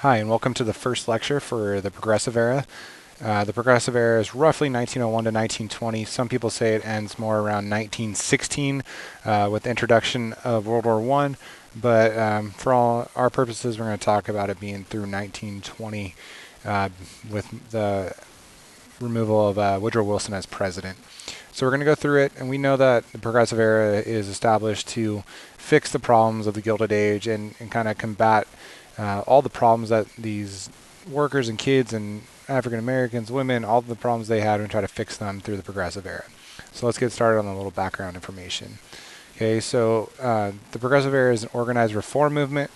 Hi, and welcome to the first lecture for the Progressive Era. The Progressive Era is roughly 1901 to 1920. Some people say it ends more around 1916 with the introduction of World War I, but for all our purposes, we're going to talk about it being through 1920 with the removal of Woodrow Wilson as president. So we're going to go through it, and we know that the Progressive Era is established to fix the problems of the Gilded Age and kind of combat all the problems that these workers and kids and African Americans, women, all the problems they had, and try to fix them through the Progressive Era. So let's get started on a little background information. Okay, so the Progressive Era is an organized reform movement.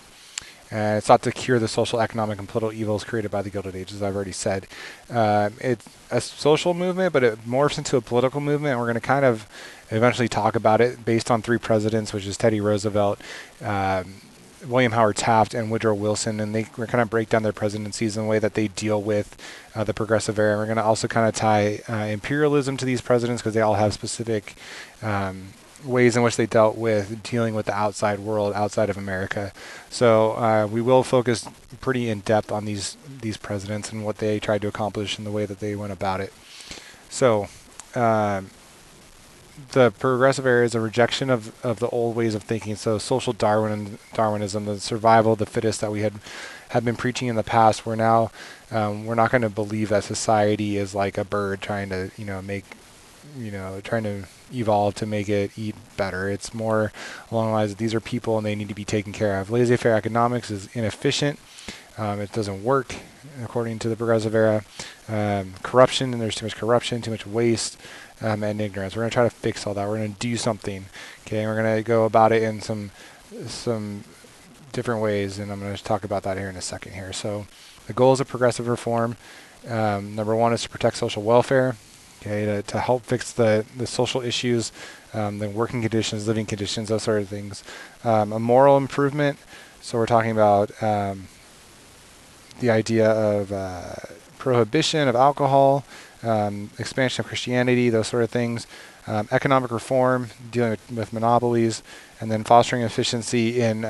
It's not to cure the social, economic, and political evils created by the Gilded Age, as I've already said. It's a social movement, but it morphs into a political movement, and we're going to kind of eventually talk about it based on three presidents, which is Teddy Roosevelt, William Howard Taft, and Woodrow Wilson, and we're kind of break down their presidencies in the way that they deal with the Progressive Era. And we're going to also kind of tie imperialism to these presidents because they all have specific ways in which they dealt with dealing with the outside world outside of America. So we will focus pretty in depth on these presidents and what they tried to accomplish and the way that they went about it. So the Progressive Era is a rejection of the old ways of thinking. So social Darwinism, the survival of the fittest that we had been preaching in the past. We're now we're not going to believe that society is like a bird trying to trying to evolve to make it eat better. It's more along the lines of these are people and they need to be taken care of. Laissez-faire economics is inefficient. It doesn't work according to the Progressive Era. Corruption, and there's too much corruption, too much waste, and ignorance. We're going to try to fix all that. We're going to do something. Okay, and we're going to go about it in some different ways, and I'm going to talk about that here in a second here. So the goals of progressive reform, number one is to protect social welfare. Okay, to help fix the social issues, the working conditions, living conditions, those sort of things. A moral improvement. So we're talking about the idea of prohibition of alcohol, expansion of Christianity, those sort of things. Economic reform, dealing with monopolies, and then fostering efficiency in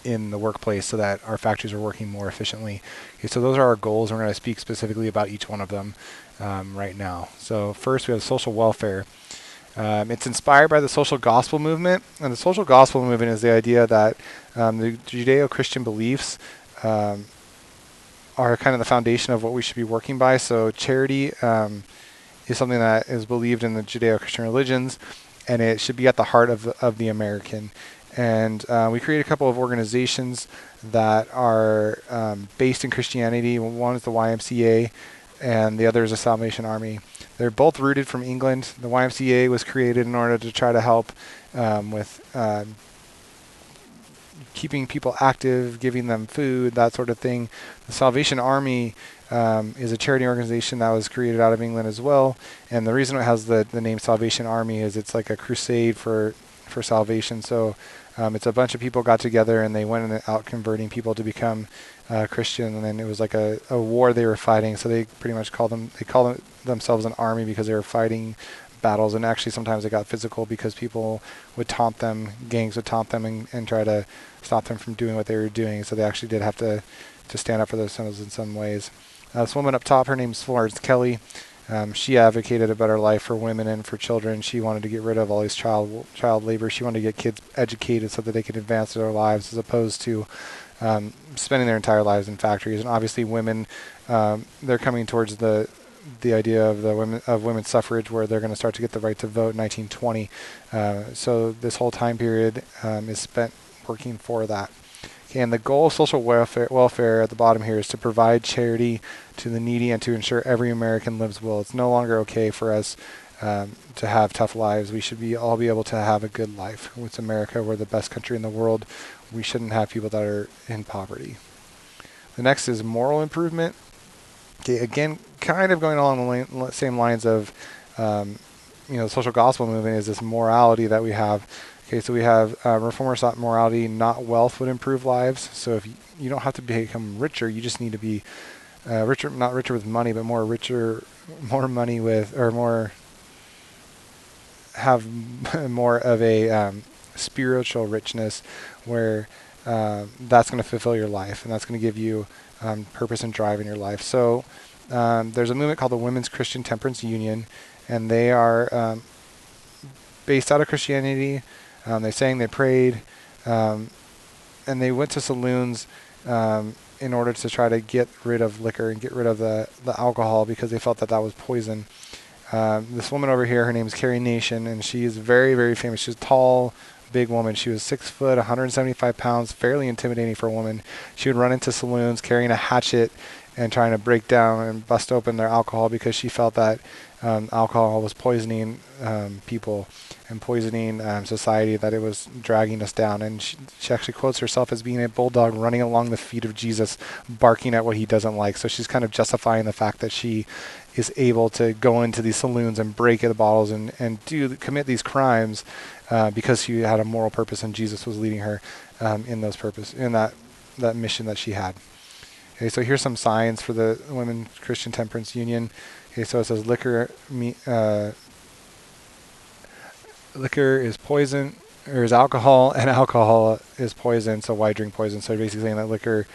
the workplace so that our factories are working more efficiently. Okay, so those are our goals. We're going to speak specifically about each one of them right now. So first we have social welfare. It's inspired by the social gospel movement, and the social gospel movement is the idea that the Judeo-Christian beliefs are kind of the foundation of what we should be working by. So charity is something that is believed in the Judeo-Christian religions, and it should be at the heart of the American. And we created a couple of organizations that are based in Christianity. One is the YMCA, and the other is the Salvation Army. They're both rooted from England. The YMCA was created in order to try to help with keeping people active, giving them food, that sort of thing. The Salvation Army is a charity organization that was created out of England as well. And the reason it has the name Salvation Army is it's like a crusade for salvation. So it's a bunch of people got together and they went out converting people to become Christian, and then it was like a war they were fighting. So they pretty much call themselves an army because they were fighting battles, and actually sometimes they got physical because people would taunt them, gangs would taunt them and try to stop them from doing what they were doing. So they actually did have to stand up for themselves in some ways. This woman up top, her name's Florence Kelly. She advocated a better life for women and for children. She wanted to get rid of all these child labor. She wanted to get kids educated so that they could advance their lives as opposed to spending their entire lives in factories. And obviously women, they're coming towards the idea of women's suffrage, where they're going to start to get the right to vote in 1920. So this whole time period is spent working for that. Okay, and the goal of social welfare at the bottom here is to provide charity to the needy and to ensure every American lives well. It's no longer okay for us to have tough lives. We should all be able to have a good life. It's America. We're the best country in the world. We shouldn't have people that are in poverty. The next is moral improvement. Okay, again, kind of going along the same lines of, the social gospel movement is this morality that we have. Okay, so we have reformers thought morality, not wealth, would improve lives. So if you don't have to become richer, you just need to be richer, not richer with money, but more money with, or more, have more of a spiritual richness, where that's going to fulfill your life, and that's going to give you purpose and drive in your life. So there's a movement called the Women's Christian Temperance Union, and they are based out of Christianity. They sang, they prayed, and they went to saloons in order to try to get rid of liquor and get rid of the alcohol, because they felt that that was poison. This woman over here, her name is Carrie Nation, and she is very, very famous. She's a tall, big woman. She was 6 foot, 175 pounds, fairly intimidating for a woman. She would run into saloons carrying a hatchet and trying to break down and bust open their alcohol, because she felt that alcohol was poisoning people and poisoning society, that it was dragging us down. And she actually quotes herself as being a bulldog running along the feet of Jesus, barking at what he doesn't like. So she's kind of justifying the fact that she is able to go into these saloons and break the bottles and commit these crimes because she had a moral purpose, and Jesus was leading her in that mission that she had. Okay, so here's some signs for the Women's Christian Temperance Union. Okay, so it says liquor is poison, or is alcohol, and alcohol is poison, so why drink poison? So basically saying that liquor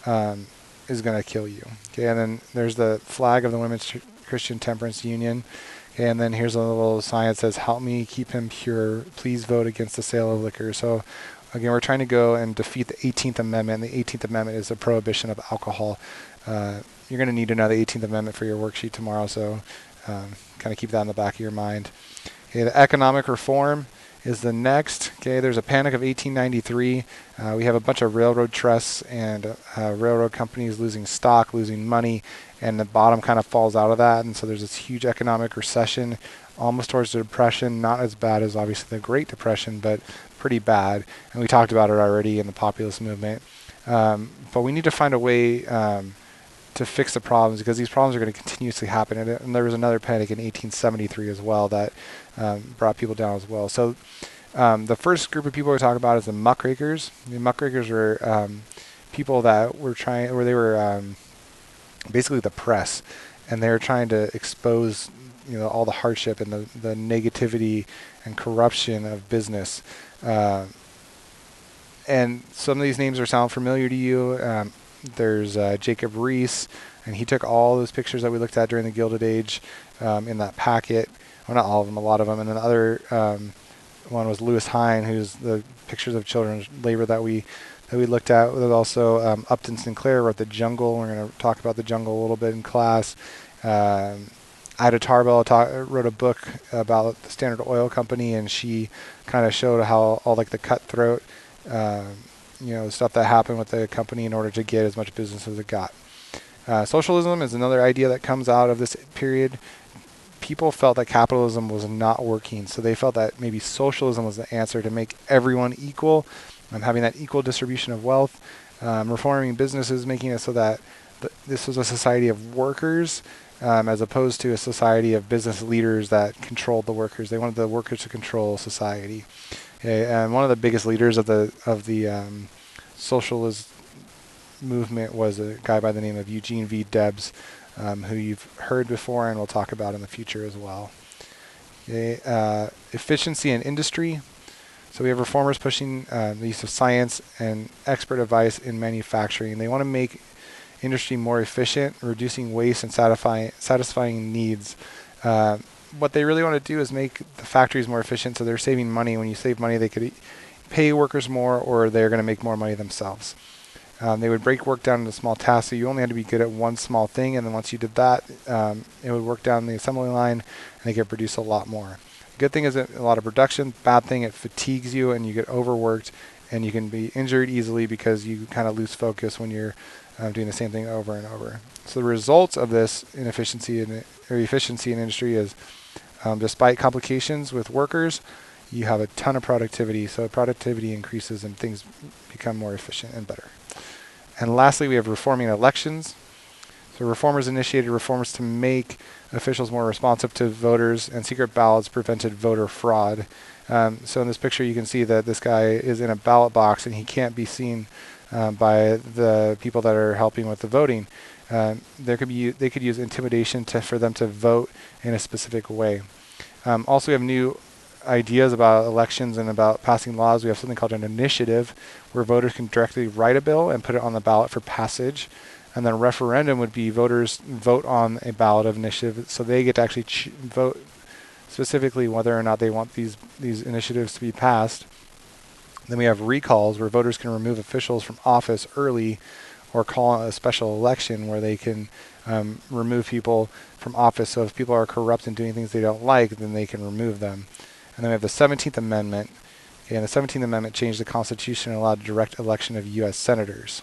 is going to kill you. Okay, and then there's the flag of the Women's Christian Temperance Union. Okay, and then here's a little sign that says, "Help me keep him pure. Please vote against the sale of liquor." So again, we're trying to go and defeat the 18th Amendment. The 18th Amendment is the prohibition of alcohol. You're going to need to know the 18th Amendment for your worksheet tomorrow, so kind of keep that in the back of your mind. Okay, the economic reform is the next. Okay, there's a panic of 1893. We have a bunch of railroad trusts and railroad companies losing stock, losing money, and the bottom kind of falls out of that. And so there's this huge economic recession, almost towards the Depression. Not as bad as obviously the Great Depression, but pretty bad. And we talked about it already in the populist movement. But we need to find a way to fix the problems, because these problems are going to continuously happen. And there was another panic in 1873 as well that brought people down as well. So the first group of people we talk about is the muckrakers. The muckrakers were people that were they were basically the press, and they were trying to expose all the hardship and the negativity and corruption of business. And some of these names sound familiar to you. There's Jacob Riis, and he took all those pictures that we looked at during the Gilded Age in that packet. Well, not all of them, a lot of them. And then the other one was Lewis Hine, who's the pictures of children's labor that we looked at. There's also Upton Sinclair wrote The Jungle. We're going to talk about The Jungle a little bit in class. Ida Tarbell wrote a book about the Standard Oil Company, and she kind of showed how all like the cutthroat stuff that happened with the company in order to get as much business as it got. Socialism is another idea that comes out of this period. People felt that capitalism was not working, so they felt that maybe socialism was the answer to make everyone equal, having that equal distribution of wealth, reforming businesses, making it so that this was a society of workers as opposed to a society of business leaders that controlled the workers. They wanted the workers to control society. Okay, and one of the biggest leaders of the socialist movement was a guy by the name of Eugene V. Debs, who you've heard before and we'll talk about in the future as well. Okay, efficiency in industry. So we have reformers pushing the use of science and expert advice in manufacturing. They want to make industry more efficient, reducing waste and satisfying needs. What they really want to do is make the factories more efficient, so they're saving money. When you save money, they could pay workers more, or they're going to make more money themselves. They would break work down into small tasks, so you only had to be good at one small thing, and then once you did that, it would work down the assembly line, and they could produce a lot more. Good thing is a lot of production. Bad thing, it fatigues you, and you get overworked, and you can be injured easily because you kind of lose focus when you're doing the same thing over and over. So the results of this efficiency in industry is, despite complications with workers, you have a ton of productivity. So productivity increases and things become more efficient and better. And lastly, we have reforming elections. So reformers initiated reforms to make officials more responsive to voters, and secret ballots prevented voter fraud. So in this picture, you can see that this guy is in a ballot box, and he can't be seen by the people that are helping with the voting. They could use intimidation for them to vote in a specific way. Also, we have new ideas about elections and about passing laws, we have something called an initiative, where voters can directly write a bill and put it on the ballot for passage. And then a referendum would be voters vote on a ballot of initiative, so they get to actually vote specifically whether or not they want these initiatives to be passed. Then we have recalls, where voters can remove officials from office early, or call a special election where they can remove people from office. So if people are corrupt and doing things they don't like, then they can remove them. And then we have the 17th Amendment. Okay, and the 17th Amendment changed the Constitution and allowed direct election of U.S. senators.